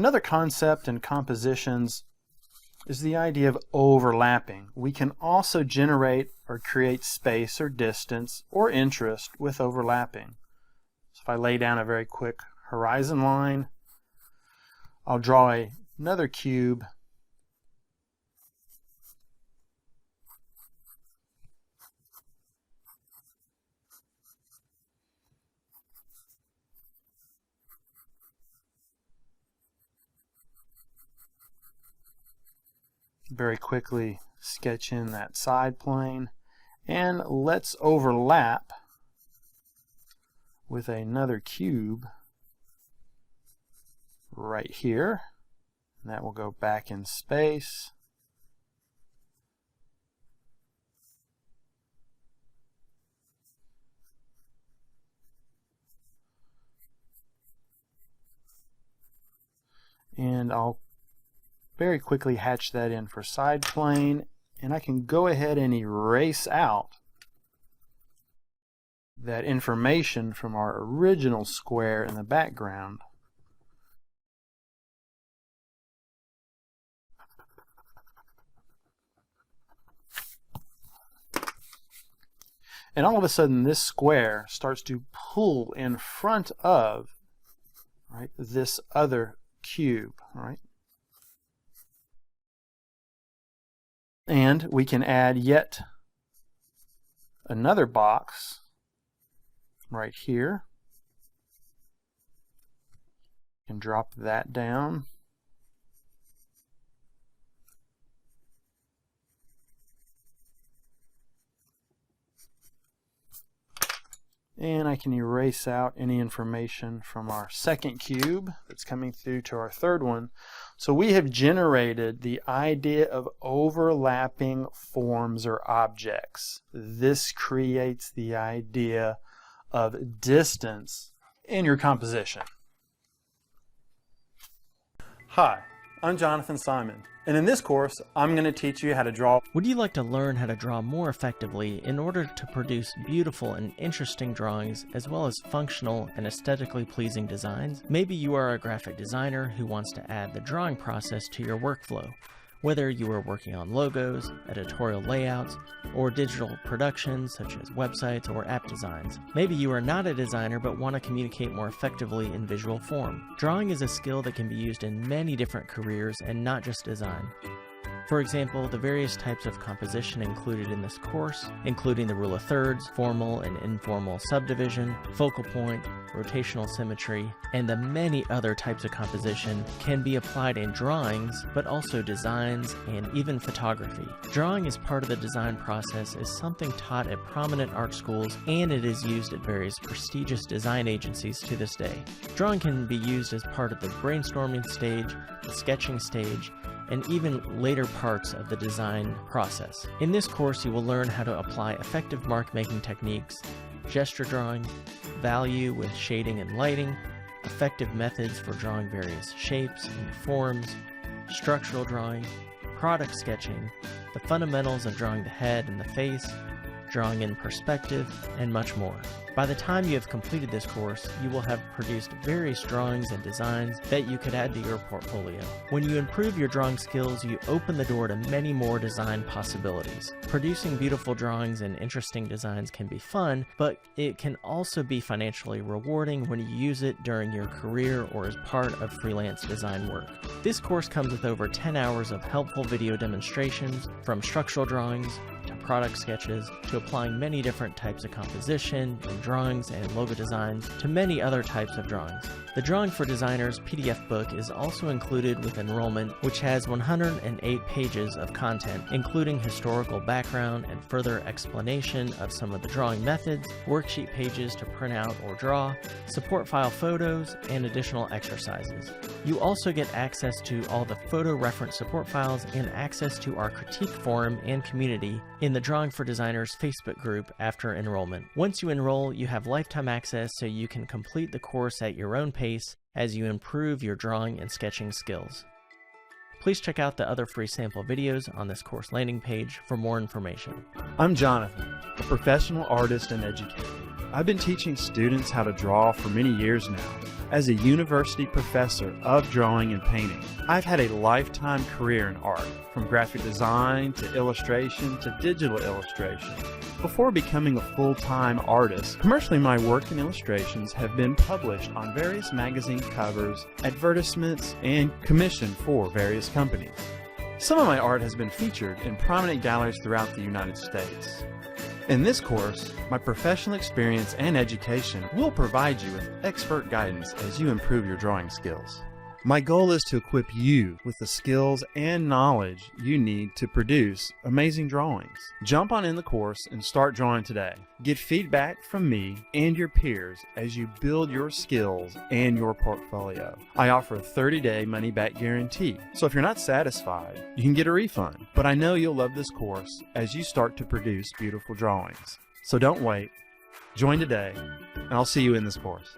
Another concept in compositions is the idea of overlapping. We can also generate or create space or distance or interest with overlapping. So if I lay down a very quick horizon line, I'll draw another cube very quickly sketch in that side plane, and let's overlap with another cube right here, and that will go back in space. And I'll very quickly hatch that in for side plane, and I can go ahead and erase out that information from our original square in the background. And all of a sudden this square starts to pull in front of, right, this other cube, right? And we can add yet another box right here. And drop that down. And I can erase out any information from our second cube that's coming through to our third one. So we have generated the idea of overlapping forms or objects. This creates the idea of distance in your composition. Hi, I'm Jonathan Simon, and in this course I'm going to teach you how to draw. Would you like to learn how to draw more effectively in order to produce beautiful and interesting drawings as well as functional and aesthetically pleasing designs? Maybe you are a graphic designer who wants to add the drawing process to your workflow. Whether you are working on logos, editorial layouts, or digital productions such as websites or app designs. Maybe you are not a designer but want to communicate more effectively in visual form. Drawing is a skill that can be used in many different careers and not just design. For example, the various types of composition included in this course, including the rule of thirds, formal and informal subdivision, focal point, rotational symmetry, and the many other types of composition can be applied in drawings, but also designs and even photography. Drawing as part of the design process is something taught at prominent art schools, and it is used at various prestigious design agencies to this day. Drawing can be used as part of the brainstorming stage, the sketching stage, and even later parts of the design process. In this course, you will learn how to apply effective mark-making techniques, gesture drawing, value with shading and lighting, effective methods for drawing various shapes and forms, structural drawing, product sketching, the fundamentals of drawing the head and the face, drawing in perspective, and much more. By the time you have completed this course, you will have produced various drawings and designs that you could add to your portfolio. When you improve your drawing skills, you open the door to many more design possibilities. Producing beautiful drawings and interesting designs can be fun, but it can also be financially rewarding when you use it during your career or as part of freelance design work. This course comes with over 10 hours of helpful video demonstrations, from structural drawings to product sketches, to applying many different types of composition and drawings and logo designs, to many other types of drawings. The Drawing for Designers PDF book is also included with enrollment, which has 108 pages of content, including historical background and further explanation of some of the drawing methods, worksheet pages to print out or draw, support file photos, and additional exercises. You also get access to all the photo reference support files and access to our critique forum and community in the Drawing for Designers Facebook group after enrollment. Once you enroll, you have lifetime access so you can complete the course at your own pace as you improve your drawing and sketching skills. Please check out the other free sample videos on this course landing page for more information. I'm Jonathan, a professional artist and educator. I've been teaching students how to draw for many years now. as a university professor of drawing and painting. I've had a lifetime career in art, from graphic design to illustration to digital illustration. Before becoming a full-time artist, commercially my work and illustrations have been published on various magazine covers, advertisements, and commissioned for various companies. Some of my art has been featured in prominent galleries throughout the United States. In this course, my professional experience and education will provide you with expert guidance as you improve your drawing skills. My goal is to equip you with the skills and knowledge you need to produce amazing drawings. Jump on in the course and start drawing today. Get feedback from me and your peers as you build your skills and your portfolio. I offer a 30-day money-back guarantee, so if you're not satisfied, you can get a refund. But I know you'll love this course as you start to produce beautiful drawings. So don't wait. Join today, and I'll see you in this course.